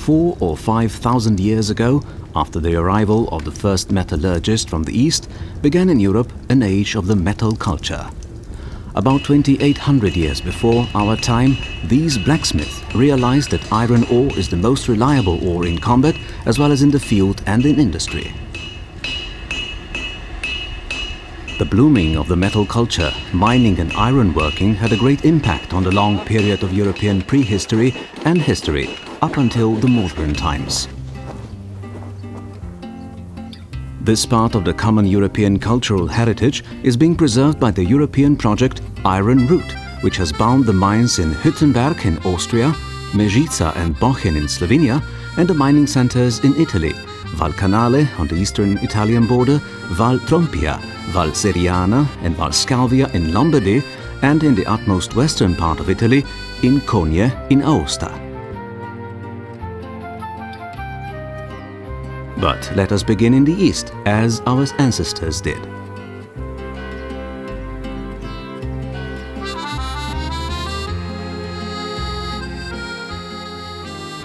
4,000 or 5,000 years ago, after the arrival of the first metallurgist from the east, began in Europe an age of the metal culture. About 2,800 years before our time, these blacksmiths realized that iron ore is the most reliable ore in combat, as well as in the field and in industry. The blooming of the metal culture, mining and ironworking had a great impact on the long period of European prehistory and history up until the modern times. This part of the common European cultural heritage is being preserved by the European project Iron Route, which has bound the mines in Hüttenberg in Austria, Mežica and Bochen in Slovenia, and the mining centers in Italy, Val Canale on the eastern Italian border, Val Trompia, Val Seriana and Val Scalvia in Lombardy, and in the utmost western part of Italy, in Cogne in Aosta. But let us begin in the east, as our ancestors did.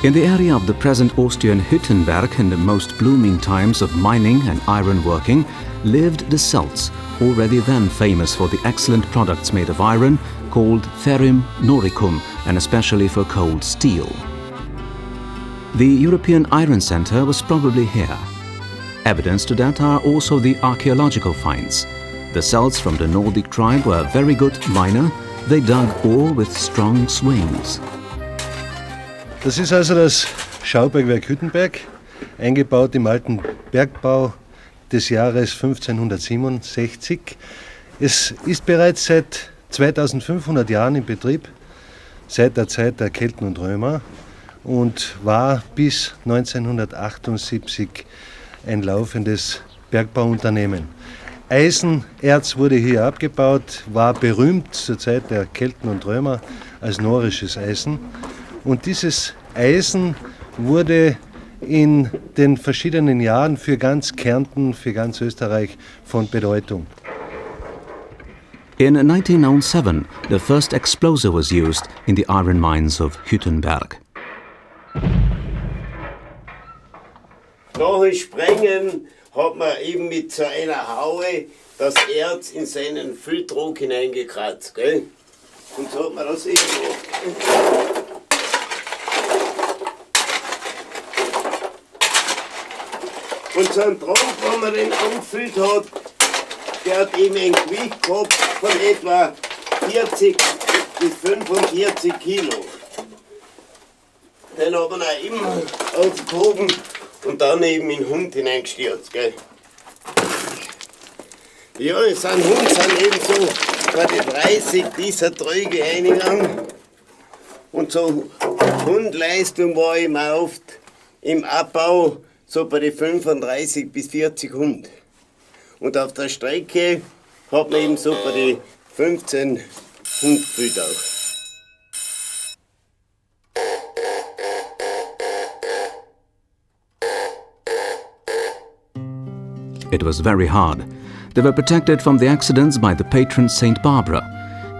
In the area of the present Austrian Hüttenberg, in the most blooming times of mining and ironworking, lived the Celts, already then famous for the excellent products made of iron, called ferrum noricum, and especially for cold steel. The European Iron Centre was probably here. Evidence to that are also the archaeological finds. The Celts from the Nordic tribe were a very good miner. They dug ore with strong swings. Das ist also das Schaubergwerk Hüttenberg, eingebaut im alten Bergbau des Jahres 1567. Es ist bereits seit 2500 Jahren in Betrieb, seit der Zeit der Kelten und Römer, und war bis 1978 ein laufendes Bergbauunternehmen. Eisenerz wurde hier abgebaut, war berühmt zur Zeit der Kelten und Römer als norisches Eisen. Und dieses Eisen wurde in den verschiedenen Jahren für ganz Kärnten, für ganz Österreich von Bedeutung. In 1907, the first explosive was used in the iron mines of Hüttenberg. Nach dem Sprengen hat man eben mit so einer Haue das Erz in seinen Fülltrog hineingekratzt, gell? Und so hat man das eben gemacht. Und so ein Trog, wenn man den angefüllt hat, der hat eben ein Gewicht gehabt von etwa 40 bis 45 Kilo. Den hat man auch immer aufgehoben und dann eben in den Hund hineingestürzt. Gell? Ja, so ein Hund sind eben so bei den 30 dieser Tröge eingegangen. Und so Hundleistung war immer oft im Abbau so bei den 35 bis 40 Hund. Und auf der Strecke hat man eben so bei den 15 Hund gefüllt auch. It was very hard. They were protected from the accidents by the patron Saint Barbara.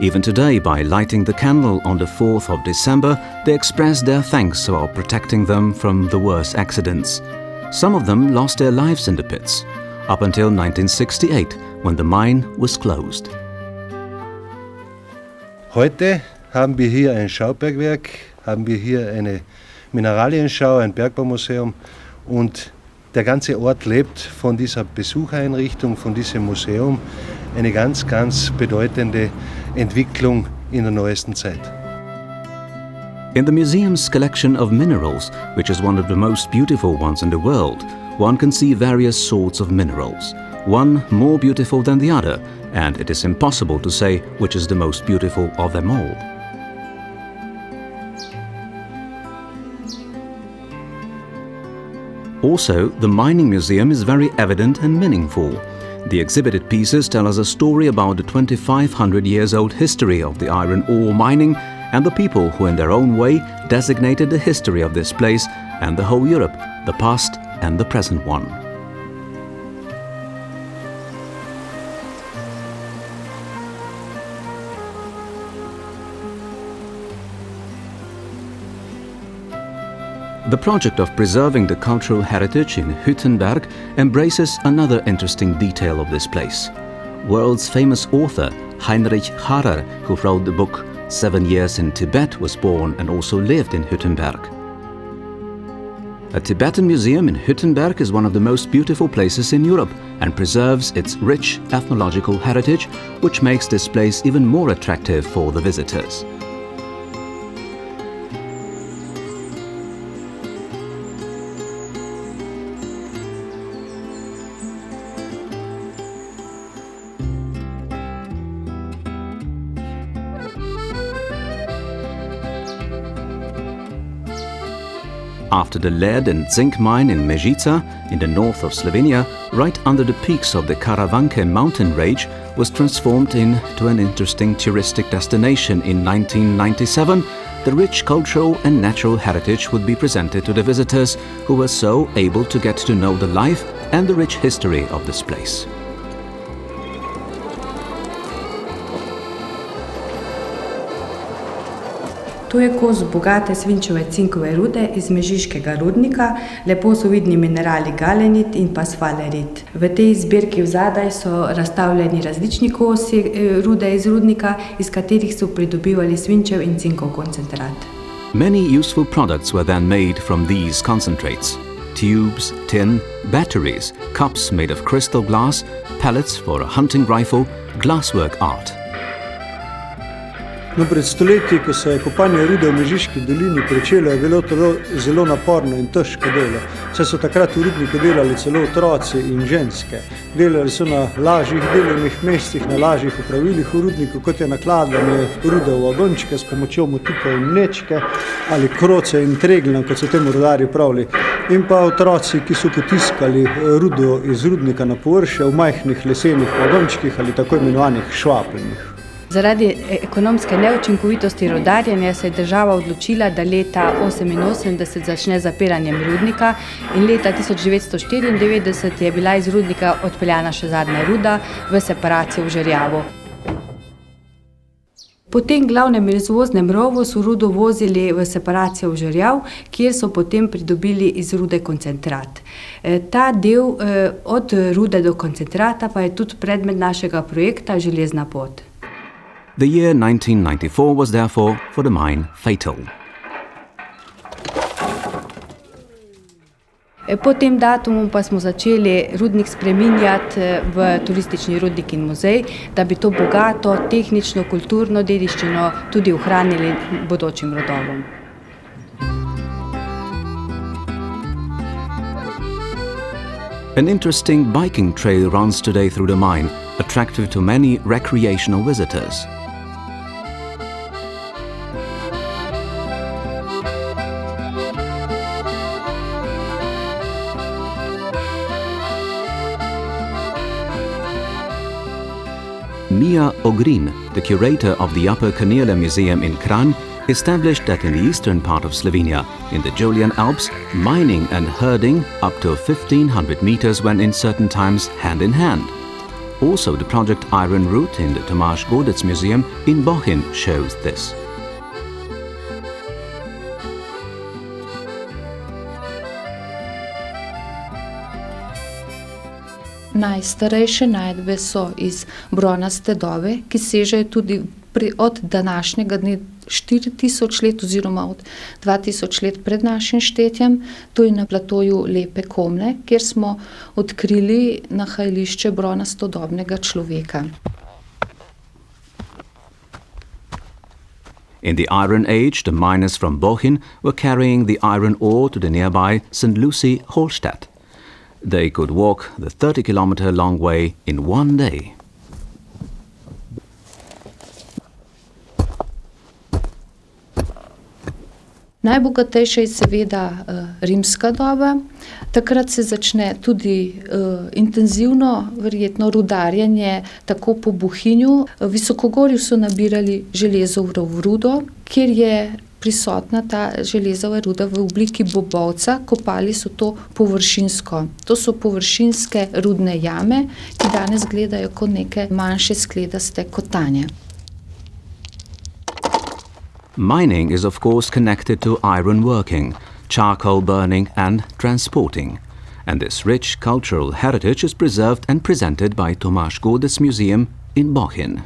Even today, by lighting the candle on the 4th of December, they express their thanks for protecting them from the worst accidents. Some of them lost their lives in the pits, up until 1968, when the mine was closed. Heute haben wir hier ein Schaubergwerk, haben wir hier eine Mineralienschau, ein Bergbaumuseum, und der ganze Ort lebt von dieser Besuchereinrichtung, von diesem Museum, eine ganz, ganz bedeutende Entwicklung in der neuesten Zeit. In the museum's collection of minerals, which is one of the most beautiful ones in the world, one can see various sorts of minerals, one more beautiful than the other, and it is impossible to say which is the most beautiful of them all. Also, the mining museum is very evident and meaningful. The exhibited pieces tell us a story about the 2,500 years old history of the iron ore mining and the people who in their own way designated the history of this place and the whole Europe, the past and the present one. The project of preserving the cultural heritage in Hüttenberg embraces another interesting detail of this place. World's famous author Heinrich Harrer, who wrote the book 7 Years in Tibet, was born and also lived in Hüttenberg. A Tibetan museum in Hüttenberg is one of the most beautiful places in Europe and preserves its rich ethnological heritage, which makes this place even more attractive for the visitors. After the lead and zinc mine in Mežica, in the north of Slovenia, right under the peaks of the Karavanke mountain range, was transformed into an interesting touristic destination in 1997, the rich cultural and natural heritage would be presented to the visitors, who were so able to get to know the life and the rich history of this place. To je kos bogate svinčeve cinkove rude iz mežiškega rudnika, lepo so vidni minerali galenit in pa sfalerit. V tej zbirki vzadaj so razstavljeni različni kosi rude iz rudnika, iz katerih so pridobivali svinčev in cinkov koncentrat. Many useful products were then made from these concentrates. Tubes, tin, batteries, cups made of crystal glass, pellets for a hunting rifle, glasswork art. No, pred stoletji, ko se je kopanje rude v Mežiški dolini pričelo, je bilo to zelo naporno in težko delo. Saj so takrat v rudniku delali celo otroci in ženske. Delali so na lažjih delovnih mestih, na lažjih opravilih v rudniku, kot je nakladanje rude v vagončke s pomočjo motika in mlečke ali kroce in treglja, kot so temu rudarji pravili. In pa otroci, ki so potiskali rudo iz rudnika na površje v majhnih lesenih vagončkih ali tako imenovanih švapljenih. Zaradi ekonomske neučinkovitosti rudarjenja se je država odločila, da leta 1988 začne zapiranjem rudnika in leta 1994 je bila iz rudnika odpeljana še zadnja ruda v separacijo v Žerjavo. Po tem glavnem izvoznem rovu so rudo vozili v separacijo v Žerjav, kjer so potem pridobili iz rude koncentrat. Ta del od rude do koncentrata pa je tudi predmet našega projekta Železna pot. The year 1994 was therefore, for the mine, fatal. Po tem datumu pa smo začeli rudnik spreminjati v turistični rudnik in muzej, da bi to bogato, tehnično, kulturno dediščino tudi ohranili bodočim rodovom. An interesting biking trail runs today through the mine, attractive to many recreational visitors. Mia Ogrin, the curator of the Upper Kanila Museum in Kranj, established that in the eastern part of Slovenia, in the Julian Alps, mining and herding up to 1500 meters went in certain times hand in hand. Also, the project Iron Route in the Tomaž Godec Museum in Bohinj shows this. Najstarejše najdbe so iz bronaste dobe, ki sežejo tudi od današnjega dne 4000 let oziroma od 2000 let pred našim štetjem. To je na platoju Lepe Komne, kjer smo odkrili nahajališče bronastodobnega človeka. In the Iron Age, the miners from Bohinj were carrying the iron ore to the nearby St. Lucy Hallstatt. They could walk the 30-kilometer long way in one day. Najbogatejša je seveda rimska doba. Takrat se začne tudi intenzivno, verjetno, rudarjenje tako po Bohinju. V Visokogorju so nabirali železovo rudo, kjer je prisotna ta železova ruda v obliki bobovca, kopali so to površinsko. To so površinske rudne jame, ki danes gledajo kot neke manjše skledaste kotanje. Mining is of course connected to iron working. charcoal burning and transporting. And this rich cultural heritage is preserved and presented by Tomasz Godes Museum in Bochum.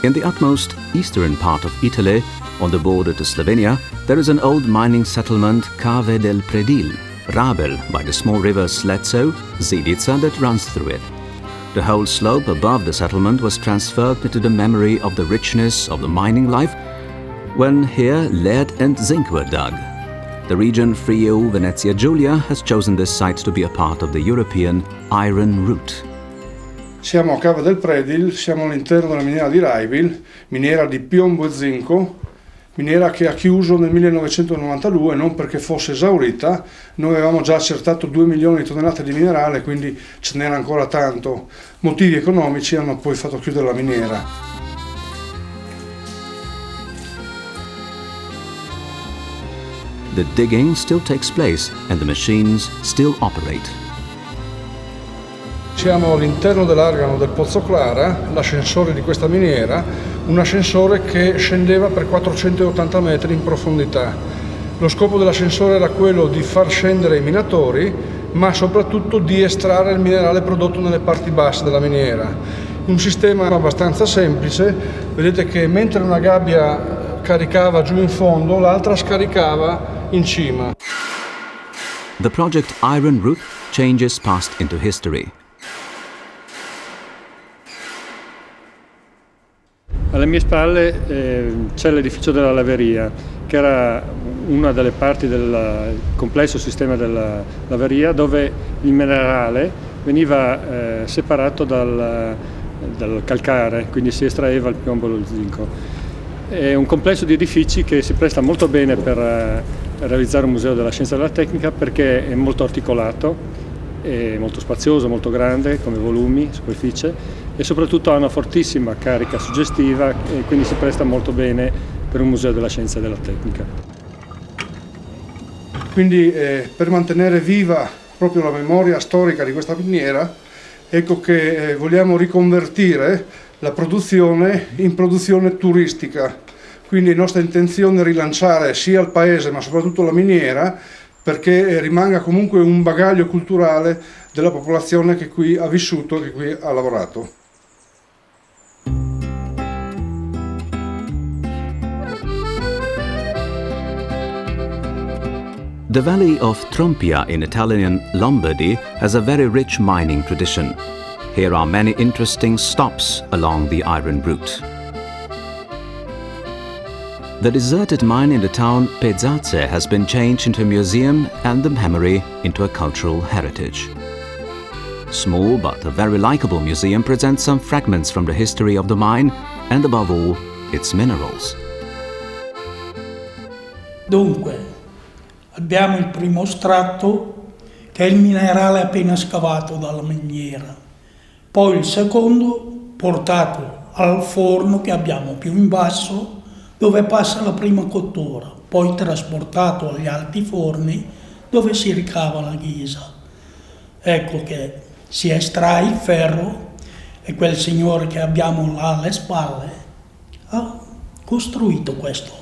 In the utmost eastern part of Italy, on the border to Slovenia, there is an old mining settlement, Cave del Predil, Rabel, by the small river Sletzo, Zedica, that runs through it. The whole slope above the settlement was transferred into the memory of the richness of the mining life when here lead and zinc were dug. The region Friuli-Venezia Giulia has chosen this site to be a part of the European iron route. Siamo a Cave del Predil, siamo all'interno della miniera di Rabel, miniera di piombo e zinco, miniera che ha chiuso nel 1992 non perché fosse esaurita. Noi avevamo già accertato 2 milioni di tonnellate di minerale, quindi ce n'era ancora tanto. Motivi economici hanno poi fatto chiudere la miniera. The digging still takes place and the machines still operate. Siamo all'interno dell'argano del Pozzo Clara, l'ascensore di questa miniera, un ascensore che scendeva per 480 metri in profondità. Lo scopo dell'ascensore era quello di far scendere i minatori, ma soprattutto di estrarre il minerale prodotto nelle parti basse della miniera. Un sistema abbastanza semplice, vedete che mentre una gabbia caricava giù in fondo, l'altra scaricava in cima. The project Iron Route changes past into history. Alle mie spalle c'è l'edificio della laveria, che era una delle parti del complesso sistema della laveria, dove il minerale veniva separato dal calcare, quindi si estraeva il piombo e lo zinco. È un complesso di edifici che si presta molto bene per realizzare un museo della scienza e della tecnica, perché è molto articolato, è molto spazioso, molto grande come volumi, superficie, e soprattutto ha una fortissima carica suggestiva e quindi si presta molto bene per un museo della scienza e della tecnica. Quindi per mantenere viva proprio la memoria storica di questa miniera, ecco che vogliamo riconvertire la produzione in produzione turistica. Quindi la nostra intenzione è rilanciare sia il paese ma soprattutto la miniera, perché rimanga comunque un bagaglio culturale della popolazione che qui ha vissuto, che qui ha lavorato. The valley of Trompia in Italian Lombardy has a very rich mining tradition. Here are many interesting stops along the iron route. The deserted mine in the town Pezzace has been changed into a museum and the memory into a cultural heritage. Small but a very likable museum presents some fragments from the history of the mine and above all, its minerals. Dunque, abbiamo il primo strato che è il minerale appena scavato dalla miniera, poi il secondo portato al forno che abbiamo più in basso dove passa la prima cottura, poi trasportato agli alti forni dove si ricava la ghisa. Ecco che si estrae il ferro e quel signore che abbiamo là alle spalle ha costruito quest'opera.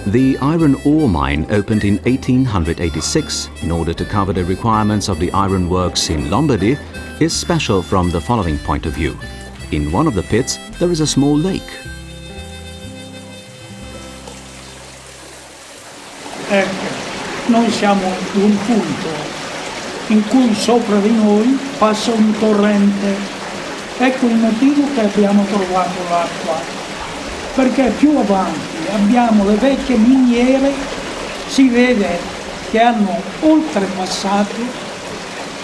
The iron ore mine opened in 1886 in order to cover the requirements of the iron works in Lombardy is special from the following point of view. In one of the pits there is a small lake. Ecco, noi siamo ad un punto in cui sopra di noi passa un torrente. Ecco il motivo che abbiamo trovato l'acqua. Perché più avanti abbiamo le vecchie miniere, si vede che hanno oltrepassato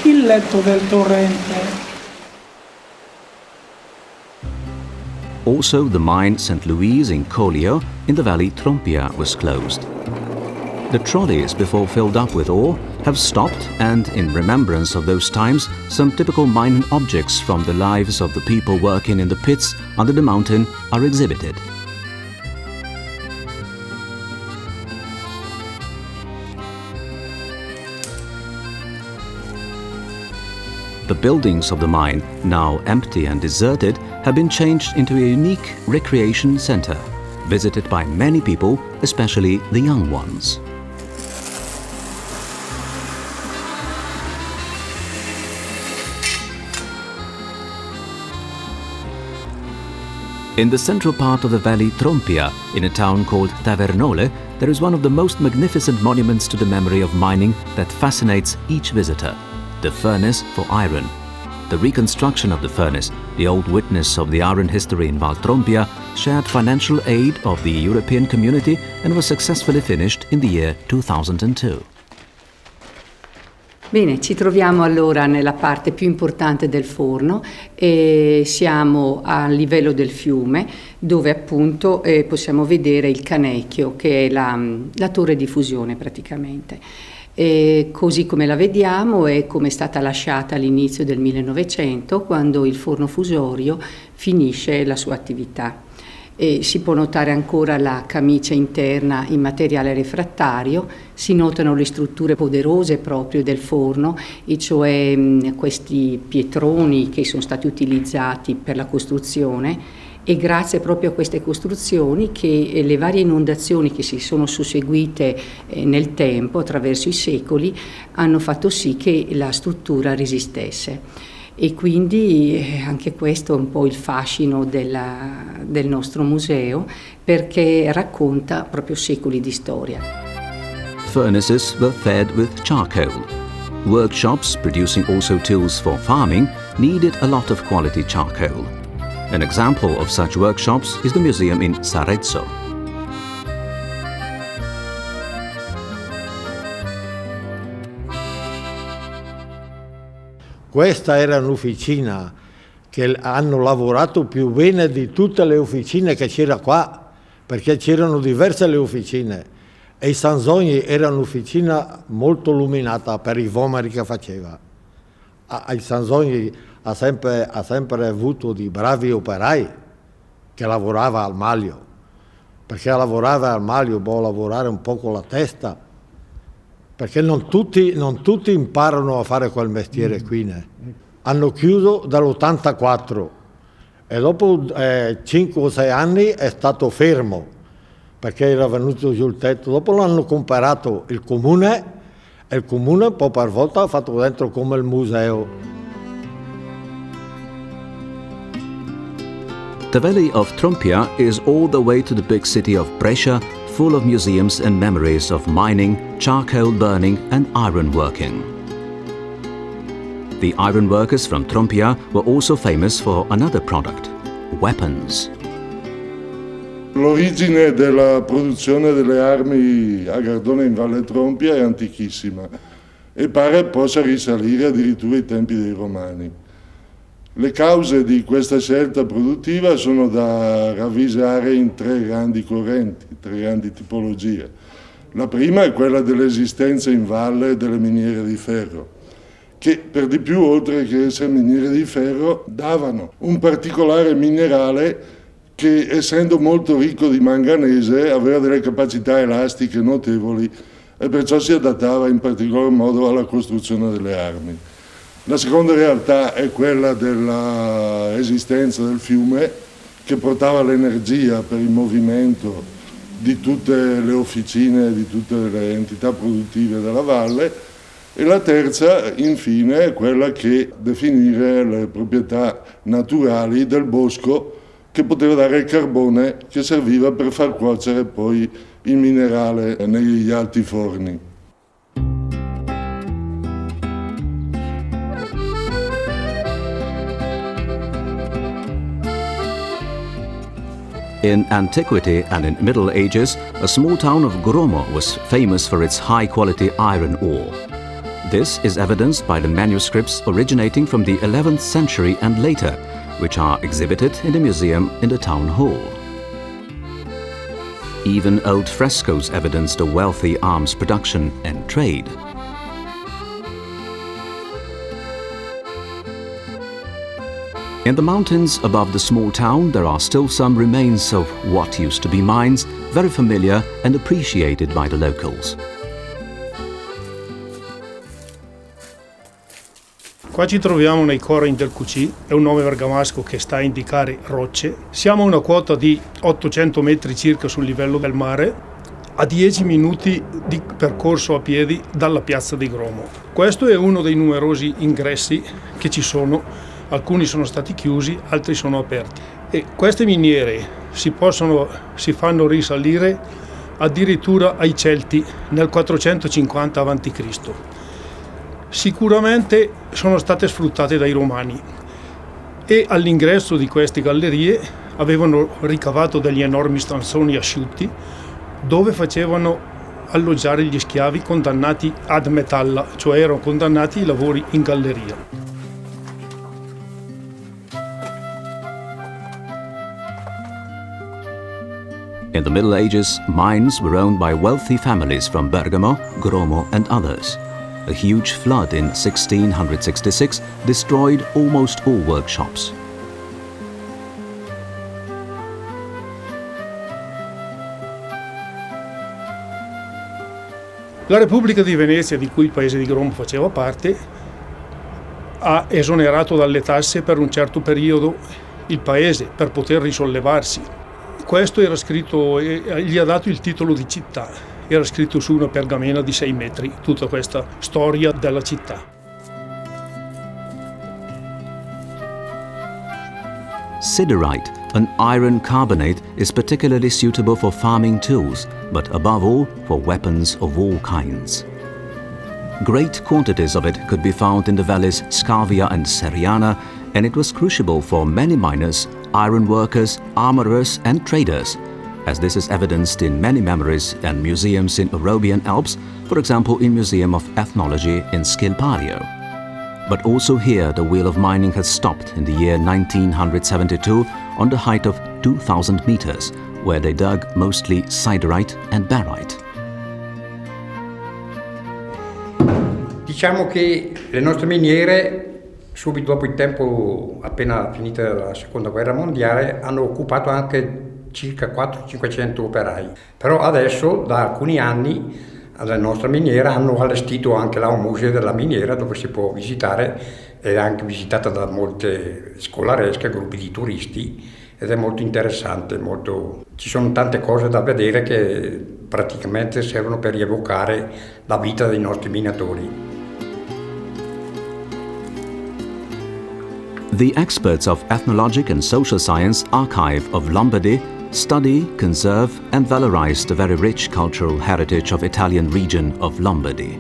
il letto del torrente. Also the mine St. Louise in Collio in the valley Trompia was closed. The trolleys, before filled up with ore, have stopped, and in remembrance of those times, some typical mining objects from the lives of the people working in the pits under the mountain are exhibited. The buildings of the mine, now empty and deserted, have been changed into a unique recreation center, visited by many people, especially the young ones. In the central part of the valley Trompia, in a town called Tavernole, there is one of the most magnificent monuments to the memory of mining that fascinates each visitor: the furnace for iron. The reconstruction of the furnace, the old witness of the iron history in Val Trompia, shared financial aid of the European community and was successfully finished in the year 2002. Bene, ci troviamo allora nella parte più importante del forno e siamo a livello del fiume, dove appunto possiamo vedere il canecchio, che è la torre di fusione praticamente. E così come la vediamo e come è stata lasciata all'inizio del 1900, quando il forno fusorio finisce la sua attività. E si può notare ancora la camicia interna in materiale refrattario, si notano le strutture poderose proprio del forno, e cioè questi pietroni che sono stati utilizzati per la costruzione, e grazie proprio a queste costruzioni che le varie inondazioni che si sono susseguite nel tempo attraverso i secoli hanno fatto sì che la struttura resistesse. E quindi anche questo è un po' il fascino del nostro museo, perché racconta proprio secoli di storia. Furnaces were fed with charcoal. Workshops, producing also tools for farming, needed a lot of quality charcoal. An example of such workshops is the museum in Sarezzo. Questa era un'officina che hanno lavorato più bene di tutte le officine che c'era qua, perché c'erano diverse le officine e i Sanzogni era un'officina molto illuminata per i vomeri che faceva. I Sanzogni ha sempre avuto di bravi operai che lavoravano al maglio, perché a lavorare al maglio può lavorare un po' con la testa, perché non tutti imparano a fare quel mestiere qui. Hanno chiuso dall'84 e dopo 5 o 6 anni è stato fermo, perché era venuto giù il tetto. Dopo l'hanno comprato il comune e il comune un po' per volta ha fatto dentro come il museo. The valley of Trompia is all the way to the big city of Brescia, full of museums and memories of mining, charcoal burning and iron working. The iron workers from Trompia were also famous for another product: weapons. L'origine della produzione delle armi a Gardone in Valle Trompia è antichissima e pare possa risalire addirittura ai tempi dei Romani. Le cause di questa scelta produttiva sono da ravvisare in 3 grandi correnti, 3 grandi tipologie. La prima è quella dell'esistenza in valle delle miniere di ferro, che per di più, oltre che essere miniere di ferro, davano un particolare minerale che, essendo molto ricco di manganese, aveva delle capacità elastiche notevoli e perciò si adattava in particolar modo alla costruzione delle armi. La seconda realtà è quella dell'esistenza del fiume, che portava l'energia per il movimento di tutte le officine, di tutte le entità produttive della valle, e la terza infine è quella che definire le proprietà naturali del bosco, che poteva dare il carbone che serviva per far cuocere poi il minerale negli alti forni. In antiquity and in Middle Ages, a small town of Gromo was famous for its high-quality iron ore. This is evidenced by the manuscripts originating from the 11th century and later, which are exhibited in the museum in the town hall. Even old frescoes evidenced a wealthy arms production and trade. In the mountains above the small town, there are still some remains of what used to be mines, very familiar and appreciated by the locals. Qua ci troviamo nei Corrent del QC, è un nome bergamasco che sta a indicare rocce. Siamo a una quota di 800 metri circa sul livello del mare, a 10 minuti di percorso a piedi dalla piazza di Gromo. Questo è uno dei numerosi ingressi che ci sono, alcuni sono stati chiusi, altri sono aperti. E queste miniere si fanno risalire addirittura ai Celti nel 450 a.C. Sicuramente sono state sfruttate dai Romani e all'ingresso di queste gallerie avevano ricavato degli enormi stanzoni asciutti dove facevano alloggiare gli schiavi condannati ad metalla, cioè erano condannati ai lavori in galleria. In the Middle Ages, mines were owned by wealthy families from Bergamo, Gromo and others. A huge flood in 1666 destroyed almost all workshops. La Repubblica di Venezia, di cui il paese di Gromo faceva parte, ha esonerato dalle tasse per un certo periodo il paese per poter risollevarsi. Questo era scritto, gli ha dato il titolo di città. Era scritto su una pergamena di 6 metri, tutta questa storia della città. Siderite, an iron carbonate, is particularly suitable for farming tools, but above all for weapons of all kinds. Great quantities of it could be found in the valleys Scavia and Seriana, and it was crucible for many miners, iron workers, armorers and traders, as this is evidenced in many memories and museums in Orobian Alps, for example in Museum of Ethnology in Skilpario. But also here the wheel of mining has stopped in the year 1972 on the height of 2,000 meters, where they dug mostly siderite and barite. Diciamo che le nostre miniere, subito dopo il tempo, appena finita la Seconda Guerra Mondiale, hanno occupato anche circa 400-500 operai. Però adesso, da alcuni anni, alla nostra miniera hanno allestito anche là un museo della miniera dove si può visitare, è anche visitata da molte scolaresche, gruppi di turisti, ed è molto interessante, ci sono tante cose da vedere che praticamente servono per rievocare la vita dei nostri minatori. The experts of Ethnologic and Social Science Archive of Lombardy study, conserve and valorize the very rich cultural heritage of Italian region of Lombardy.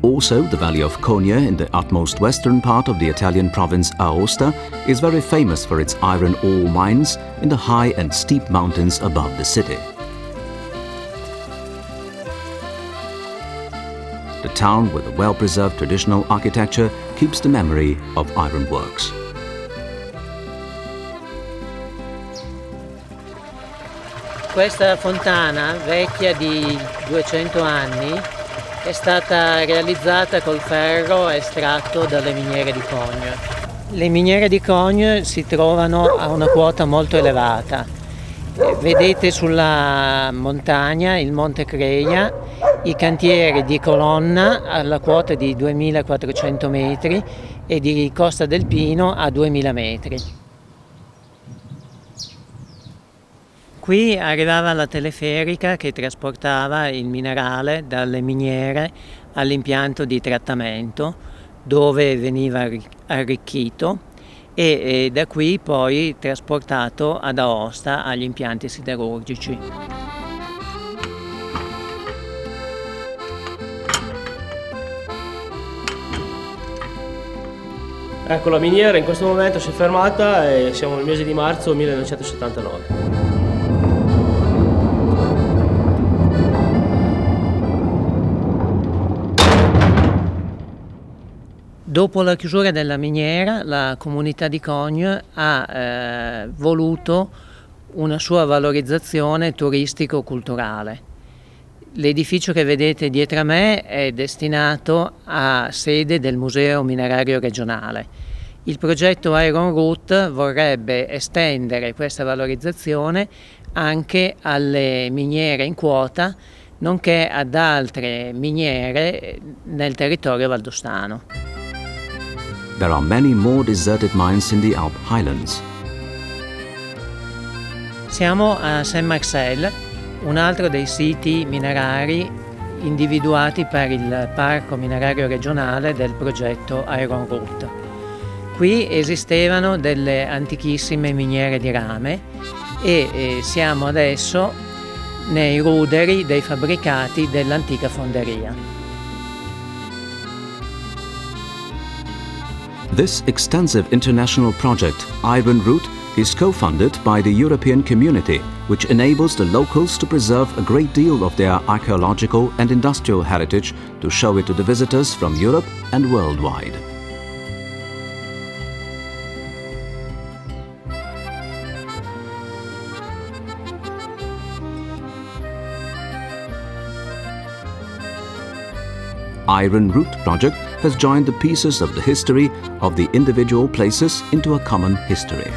Also, the valley of Cogne, in the utmost western part of the Italian province Aosta, is very famous for its iron ore mines in the high and steep mountains above the city. The town, with a well-preserved traditional architecture, keeps the memory of ironworks. Questa fontana, vecchia di 200 anni, è stata realizzata col ferro estratto dalle miniere di Cogno. Le miniere di Cogno si trovano a una quota molto elevata. Vedete sulla montagna il Monte Creia, i cantieri di Colonna alla quota di 2400 metri e di Costa del Pino a 2000 metri. Qui arrivava la teleferica che trasportava il minerale dalle miniere all'impianto di trattamento dove veniva arricchito e da qui poi trasportato ad Aosta agli impianti siderurgici. Ecco, la miniera in questo momento si è fermata e siamo nel mese di marzo 1979. Dopo la chiusura della miniera, la comunità di Cogne ha voluto una sua valorizzazione turistico-culturale. L'edificio che vedete dietro a me è destinato a sede del Museo Minerario Regionale. Il progetto Iron Route vorrebbe estendere questa valorizzazione anche alle miniere in quota, nonché ad altre miniere nel territorio valdostano. There are many more deserted mines in the Alp Highlands. Siamo a Saint-Marcel, un altro dei siti minerari individuati per il Parco Minerario Regionale del progetto Iron Route. Qui esistevano delle antichissime miniere di rame e siamo adesso nei ruderi dei fabbricati dell'antica fonderia. This extensive international project, Iron Route, is co-funded by the European Community, which enables the locals to preserve a great deal of their archaeological and industrial heritage to show it to the visitors from Europe and worldwide. Iron Route project has joined the pieces of the history of the individual places into a common history.